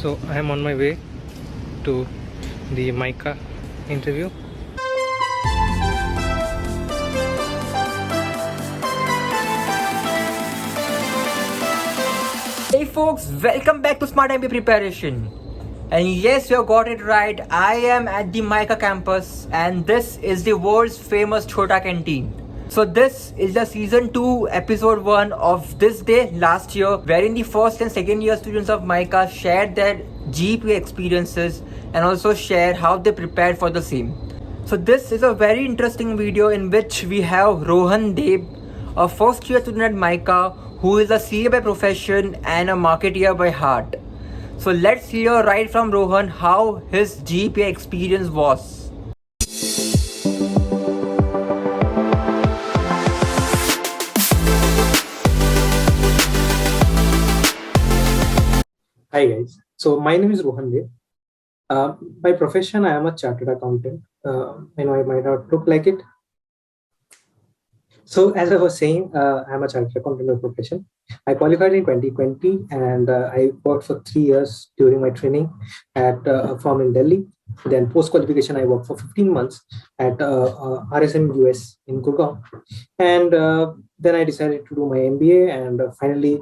So I am on my way to the MICA interview. Hey folks, welcome back to Smart MBA Preparation. And yes, you have got it right. I am at the MICA campus and this is the world's famous Chota canteen. So this is the season 2 episode 1 of this day last year, wherein the first and second year students of MICA shared their GEP experiences and also shared how they prepared for the same. So this is a very interesting video in which we have Rohan Deb, a first year student at MICA who is a CA by profession and a marketeer by heart. So let's hear right from Rohan how his GPA experience was. Hi guys, so my name is Rohan Deb. By profession, I am a chartered accountant. I know I might not look like it. So as I was saying, I am a chartered accountant by profession. I qualified in 2020 and I worked for 3 years during my training at a firm in Delhi. Then post-qualification, I worked for 15 months at RSM US in Gurgaon. And then I decided to do my MBA and finally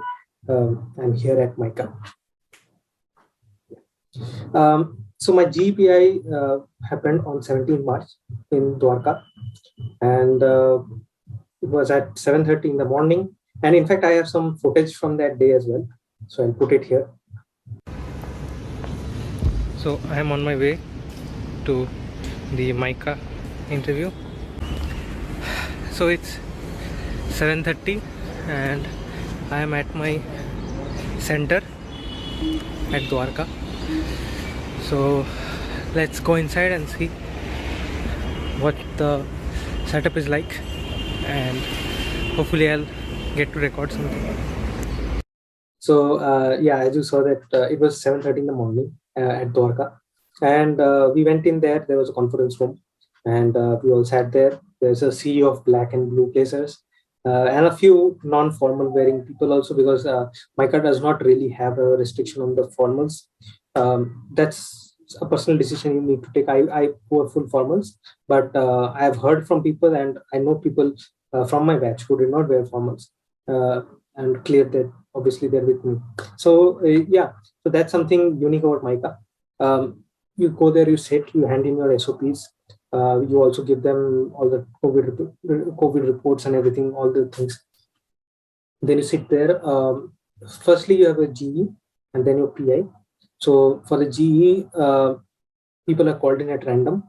I'm here at MICA. So my GPI happened on 17 March in Dwarka, and it was at 7:30 in the morning. And in fact, I have some footage from that day as well, so I'll put it here. So I am on my way to the MICA interview. So it's 7:30 and I am at my center at Dwarka. So let's go inside and see what the setup is like, and hopefully I'll get to record something. So yeah, as you saw that it was 7:30 in the morning at Dwarka, and we went in there. There was a conference room, and we all sat there. There's a sea of black and blue blazers. And a few non-formal wearing people also, because MICA does not really have a restriction on the formals. That's a personal decision you need to take. I wore full formals, but I have heard from people and I know people from my batch who did not wear formals and cleared that. Obviously, they're with me. So yeah, so that's something unique about MICA. You go there, you sit, you hand in your SOPs. You also give them all the COVID reports and everything, all the things. Then you sit there. Firstly, you have a GE and then your PI. So for the GE, people are called in at random,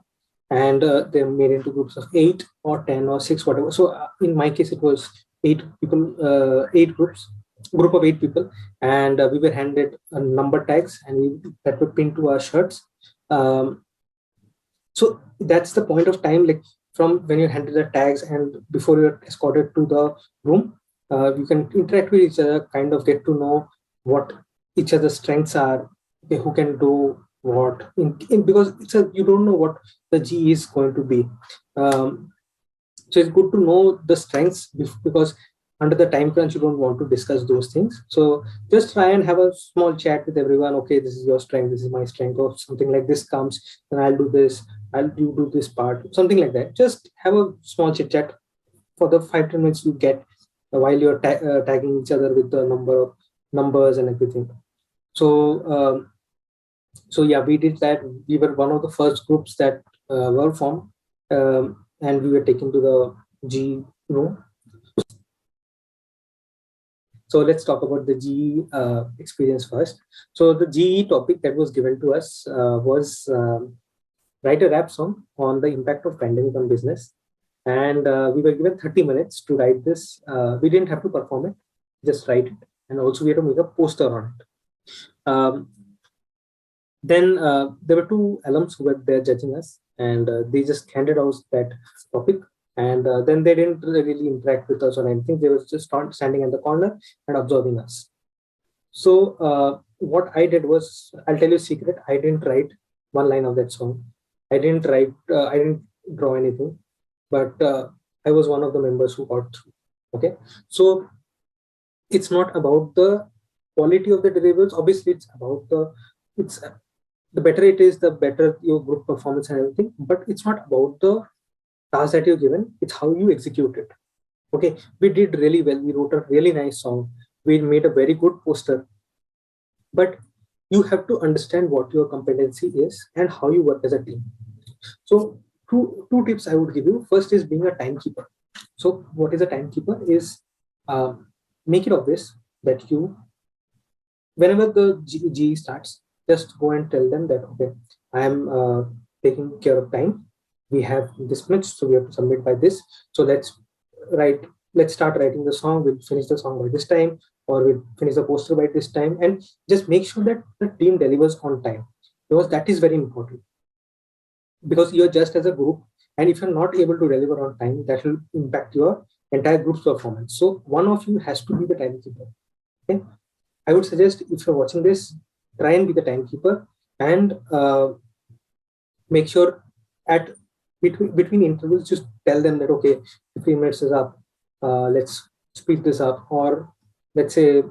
and they're made into groups of 8 or 10 or 6, whatever. So in my case, it was 8 people, 8 groups, group of 8 people, and we were handed number tags, and that were pinned to our shirts. So that's the point of time, like from when you're handed the tags and before you're escorted to the room, you can interact with each other, kind of get to know what each other's strengths are, who can do what, because you don't know what the G is going to be. So it's good to know the strengths, because under the time crunch, you don't want to discuss those things. So just try and have a small chat with everyone. Okay, this is your strength, this is my strength, or something like this comes, then I'll do this, you do this part, something like that. Just have a small chit chat for the 5-10 minutes you get while you're tagging each other with the numbers and everything. So so yeah, we did that. We were one of the first groups that were formed, and we were taken to the G room. So let's talk about the GE experience first. So the GE topic that was given to us was write a rap song on the impact of pandemic on business. And we were given 30 minutes to write this. We didn't have to perform it, just write it. And also we had to make a poster on it. Then there were 2 alums who were there judging us, and they just handed out that topic. And then they didn't really interact with us or anything. They were just standing in the corner and observing us. So what I did was, I'll tell you a secret. I didn't write one line of that song. I didn't draw anything, but I was one of the members who got through. Okay. So it's not about the quality of the deliverables. Obviously, it's about the it's the better it is, the better your group performance and everything. But it's not about the task that you're given; it's how you execute it. Okay, we did really well. We wrote a really nice song. We made a very good poster, but you have to understand what your competency is and how you work as a team. So two tips I would give you. First is being a timekeeper. So what is a timekeeper is, uh, make it obvious that you, whenever the GE starts, just go and tell them that, okay, I am taking care of time. We have this much, so we have to submit by this. So write, let's start writing the song. We'll finish the song by this time, or we'll finish the poster by this time, and just make sure that the team delivers on time, because that is very important. Because you're just as a group, and if you're not able to deliver on time, that will impact your entire group's performance. So one of you has to be the timekeeper. Okay, I would suggest, if you're watching this, try and be the timekeeper, and make sure at between intervals, just tell them that, okay, 15 minutes is up, let's speed this up, or let's say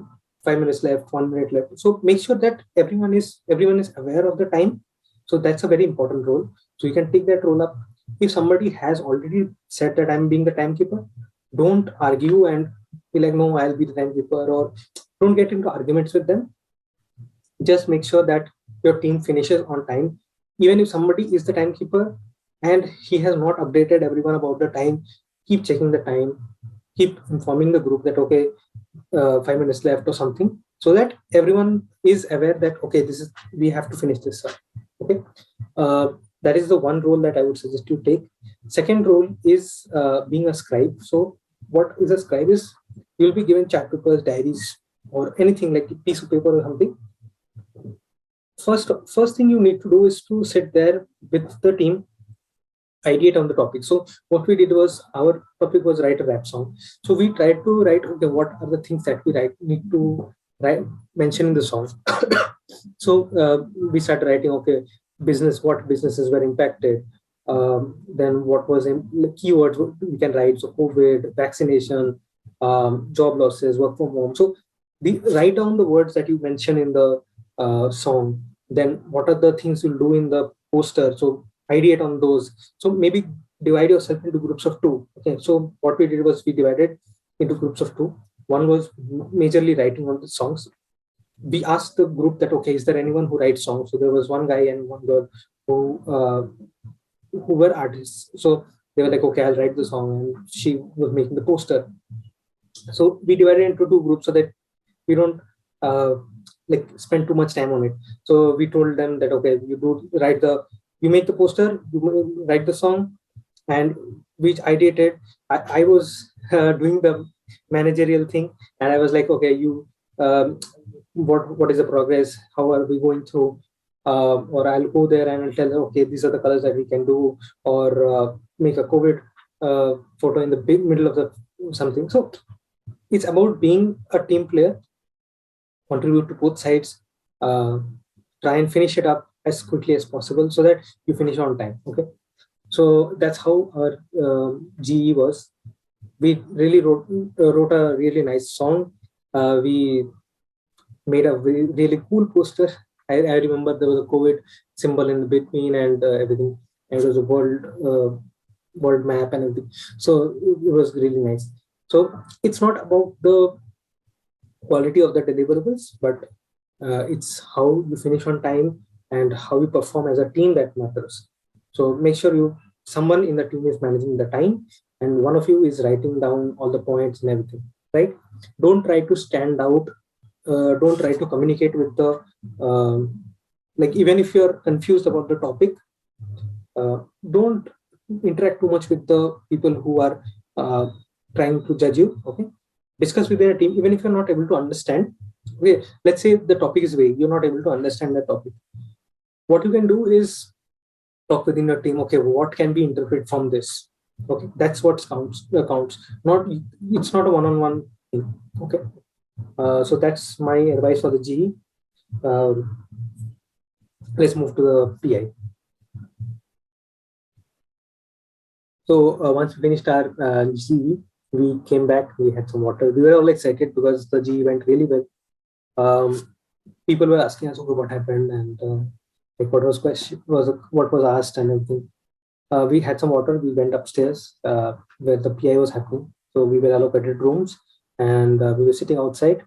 5 minutes left, 1 minute left. So make sure that everyone is aware of the time. So that's a very important role. So you can take that role up. If somebody has already said that I'm being the timekeeper, don't argue and be like, no, I'll be the timekeeper, or don't get into arguments with them. Just make sure that your team finishes on time. Even if somebody is the timekeeper and he has not updated everyone about the time, keep checking the time, keep informing the group that, okay, 5 minutes left or something, so that everyone is aware that, okay, we have to finish this up. Okay, that is the one role that I would suggest you take. Second role is being a scribe. So what is a scribe is, you'll be given chat papers, diaries, or anything like a piece of paper or something. First thing you need to do is to sit there with the team, ideate on the topic. So what we did was, our topic was write a rap song. So we tried to write, okay, what are the things that we need to mention in the song. So we started writing, okay, what businesses were impacted. Then what was in keywords we can write. So COVID, vaccination, job losses, work from home. So write down the words that you mention in the song. Then what are the things you'll do in the poster? So ideate on those. So maybe divide yourself into groups of two. Okay, so what we did was, we divided into groups of two. One was majorly writing on the songs. We asked the group that, okay, is there anyone who writes songs? So there was one guy and one girl who were artists. So they were like, okay, I'll write the song, and she was making the poster. So we divided into two groups so that we don't spend too much time on it. So we told them that, okay, you make the poster, you write the song, and which I did. I was doing the managerial thing, and I was like, okay, what is the progress? How are we going through? Or I'll go there and I'll tell them, okay, these are the colors that we can do, or make a COVID photo in the middle of the something. So it's about being a team player, contribute to both sides, try and finish it up as quickly as possible so that you finish on time. Okay, so that's how our GE was. We really wrote a really nice song. We made a really cool poster. I remember there was a COVID symbol in between and everything, and it was a world map and everything. So it was really nice. So it's not about the quality of the deliverables, but it's how you finish on time and how you perform as a team that matters. So make sure someone in the team is managing the time, and one of you is writing down all the points and everything, right? Don't try to stand out. Don't try to communicate with the even if you're confused about the topic, don't interact too much with the people who are trying to judge you. Okay, discuss within a team, even if you're not able to understand. Okay, let's say the topic is vague, you're not able to understand the topic. What you can do is talk within your team. Okay, what can be interpreted from this? Okay, that's what counts. It's not a one-on-one thing. Okay, so that's my advice for the GE. Let's move to the PI. So once we finished our GE, we came back, we had some water. We were all excited because the GE went really well. people were asking us, okay, what happened, and like what was asked and everything. We had some water. We went upstairs where the PI was happening. So we were allocated rooms, and we were sitting outside.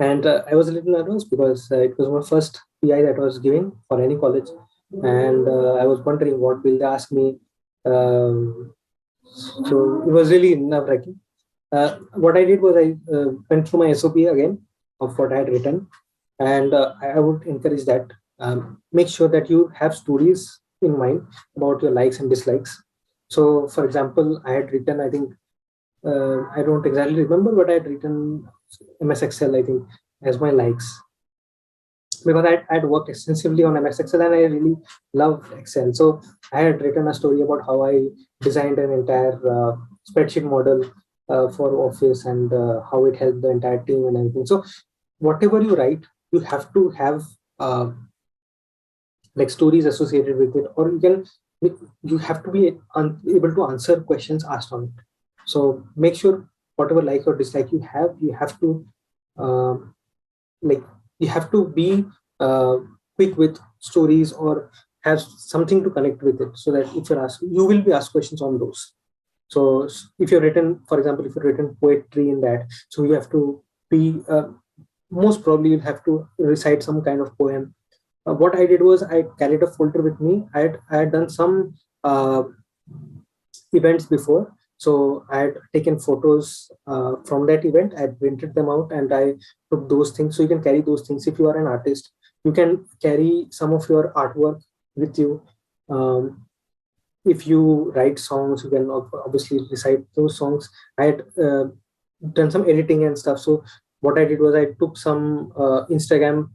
And I was a little nervous because it was my first PI that I was giving for any college, and I was wondering what will they ask me. Um, so it was really nerve-wracking. What I did was I went through my SOP again of what I had written, and I would encourage that make sure that you have stories in mind about your likes and dislikes. So, for example, I had written, I think I don't exactly remember, but I had written MS Excel, I think, as my likes because I'd worked extensively on MS Excel and I really love Excel. So I had written a story about how I designed an entire spreadsheet model for Office and how it helped the entire team and everything. So whatever you write, you have to have like stories associated with it, or you have to be able to answer questions asked on it. So make sure whatever like or dislike you have to like you have to be quick with stories or have something to connect with it, so that if you're asked, you will be asked questions on those. So if you're written, for example, if you're written poetry in that, so you have to be most probably you'll have to recite some kind of poem. What I did was I carried a folder with me. I had done some events before, so I had taken photos from that event. I had printed them out and I took those things. So you can carry those things. If you are an artist, you can carry some of your artwork with you. If you write songs, you can obviously recite those songs. I had done some editing and stuff. So what I did was I took some Instagram.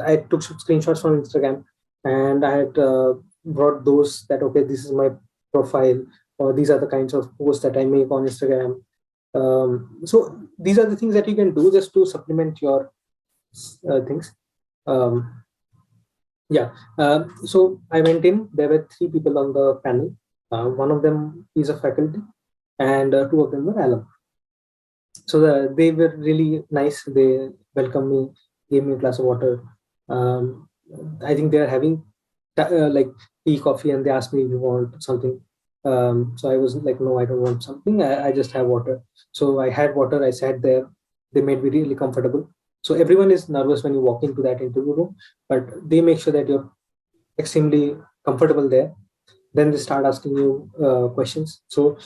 I took some screenshots from Instagram, and I had brought those that okay, this is my profile, or these are the kinds of posts that I make on Instagram. So these are the things that you can do just to supplement your things. Um, yeah. So I went in. There were three people on the panel. One of them is a faculty, and two of them were alum. So they were really nice. They welcomed me, gave me a glass of water. Um, I think they are having like tea, coffee, and they asked me if you want something. So I was like, no, I don't want something. I just have water. So I had water. I sat there. They made me really comfortable. So everyone is nervous when you walk into that interview room, but they make sure that you're extremely comfortable there. Then they start asking you questions. So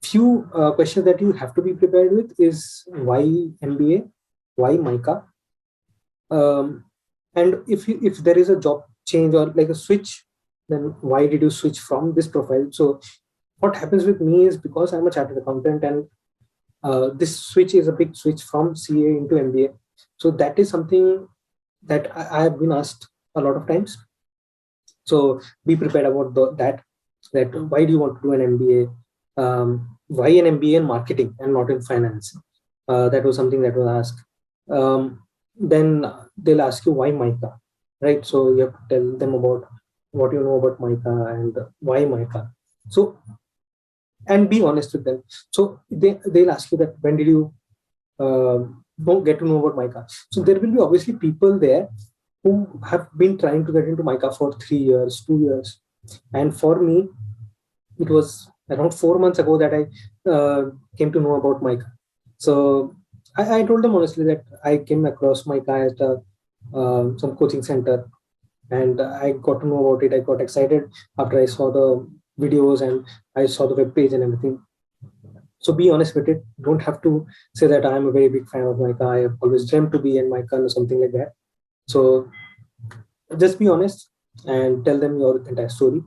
few questions that you have to be prepared with is why MBA, why MICA, and if there is a job change or like a switch, then why did you switch from this profile? So what happens with me is because I'm a chartered accountant and this switch is a big switch from CA into MBA. So that is something that I have been asked a lot of times. So be prepared about that why do you want to do an MBA? Why an MBA in marketing and not in finance? That was something that was asked. Then they'll ask you why MICA, right? So you have to tell them about what you know about MICA and why MICA. So and be honest with them. So they'll ask you that when did you get to know about MICA? So there will be obviously people there who have been trying to get into MICA for 3 years, 2 years. And for me, it was around 4 months ago that I came to know about MICA. So I told them honestly that I came across MICA at some coaching center, and I got to know about it. I got excited after I saw the videos and I saw the web page and everything. So be honest with it. Don't have to say that I'm a very big fan of MICA. I have always dreamt to be in MICA or something like that. So just be honest and tell them your entire story.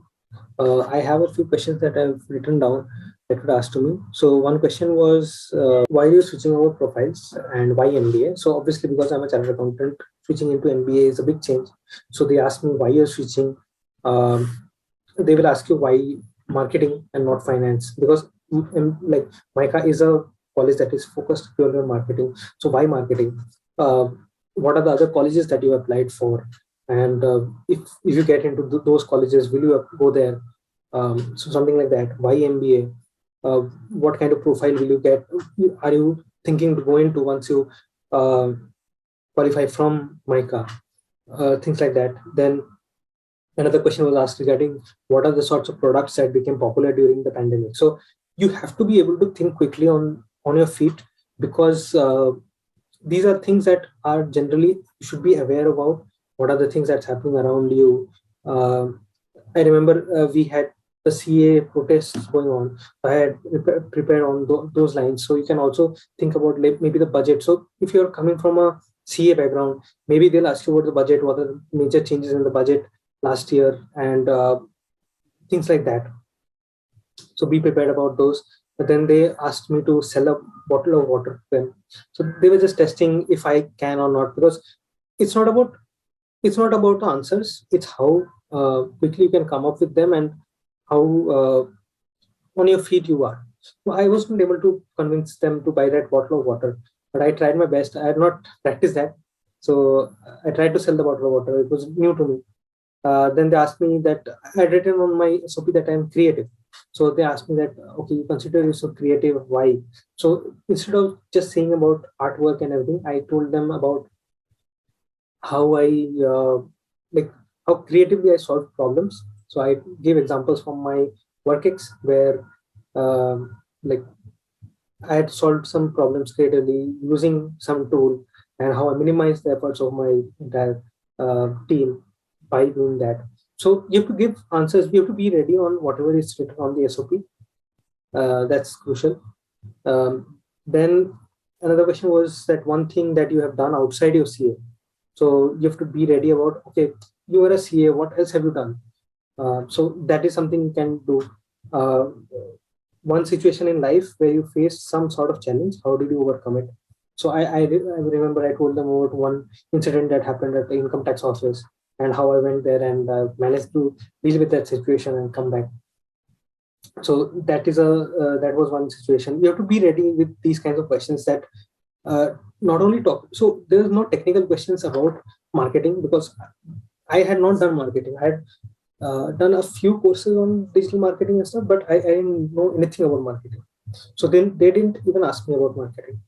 I have a few questions that I've written down that would ask to me. So one question was, why are you switching over profiles and why MBA? So obviously because I'm a chartered accountant, switching into MBA is a big change. So they asked me why you're switching. They will ask you why marketing and not finance, because like MICA is a college that is focused purely on marketing. So why marketing? What are the other colleges that you applied for? And if you get into those colleges, will you go there? So something like that. Why MBA? What kind of profile will you get? Are you thinking to go into once you qualify from MICA, things like that. Then another question was asked regarding what are the sorts of products that became popular during the pandemic. So you have to be able to think quickly on your feet, because these are things that are generally you should be aware about. What are the things that's happening around you? uh, I remember we had the CA protests going on. I had prepared on those lines. So you can also think about like maybe the budget. So if you're coming from a CA background, maybe they'll ask you about the budget, what are the major changes in the budget last year, and things like that. So be prepared about those. But then they asked me to sell a bottle of water to them. So they were just testing if I can or not, because it's not about the answers. It's how quickly you can come up with them, and how on your feet you are. So I wasn't able to convince them to buy that bottle of water, but I tried my best. I had not practiced that, so I tried to sell the bottle of water. It was new to me. Then they asked me that I had written on my SOP that I'm creative. So they asked me that, okay, you consider yourself creative, why? So instead of just saying about artwork and everything, I told them about how I like how creatively I solve problems. So I gave examples from my work where like I had solved some problems creatively using some tool, and how I minimized the efforts of my entire team by doing that. So you have to give answers. You have to be ready on whatever is written on the SOP. That's crucial. Then another question was that one thing that you have done outside your CA. So you have to be ready about, okay, you are a CA, what else have you done? So that is something you can do. One situation in life where you faced some sort of challenge, how did you overcome it? So I remember I told them about one incident that happened at the income tax office, and how I went there and managed to deal with that situation and come back. So that was one situation. You have to be ready with these kinds of questions that not only talk. So there's no technical questions about marketing, because I had not done marketing. I had done a few courses on digital marketing and stuff, but I didn't know anything about marketing. So then they didn't even ask me about marketing.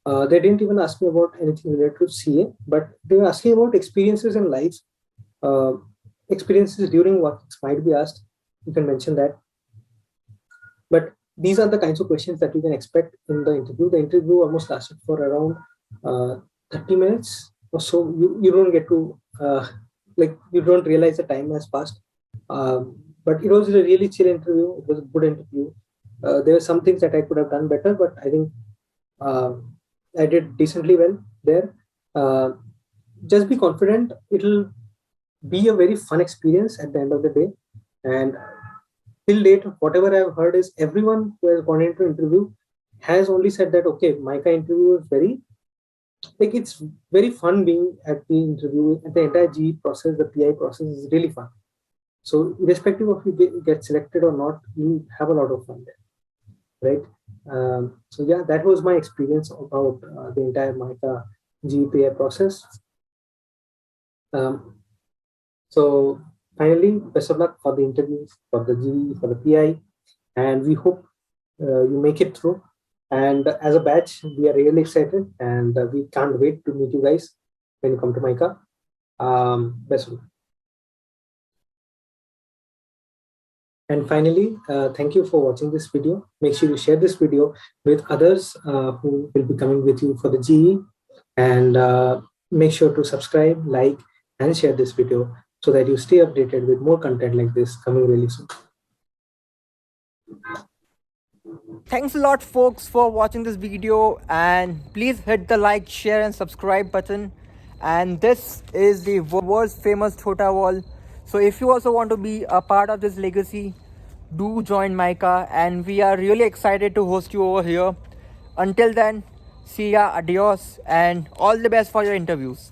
They didn't even ask me about anything related to CA, but they were asking about experiences in life, experiences during work might be asked. You can mention that. But these are the kinds of questions that you can expect in the interview. The interview almost lasted for around 30 minutes or so. You don't get to you don't realize the time has passed. But it was a really chill interview. It was a good interview. There were some things that I could have done better, but I think I did decently well there. Just be confident. It'll be a very fun experience at the end of the day. And till date, whatever I've heard is everyone who has gone into interview has only said that, okay, MICA interview is very, it's very fun being at the interview. And the entire GE process, the PI process is really fun. So irrespective of you get selected or not, you have a lot of fun there, right? So yeah, that was my experience about the entire MICA GE PI process. So finally, best of luck for the interviews, for the GE, for the PI, and we hope you make it through. And as a batch, we are really excited, and we can't wait to meet you guys when you come to MICA. Best of luck. And finally, thank you for watching this video. Make sure you share this video with others who will be coming with you for the GE, and make sure to subscribe, like, and share this video so that you stay updated with more content like this coming really soon. Thanks a lot, folks, for watching this video, and please hit the like, share and subscribe button. And this is the world's famous Chota Wall. So if you also want to be a part of this legacy, do join MICA, and we are really excited to host you over here. Until then, see ya, adios, and all the best for your interviews.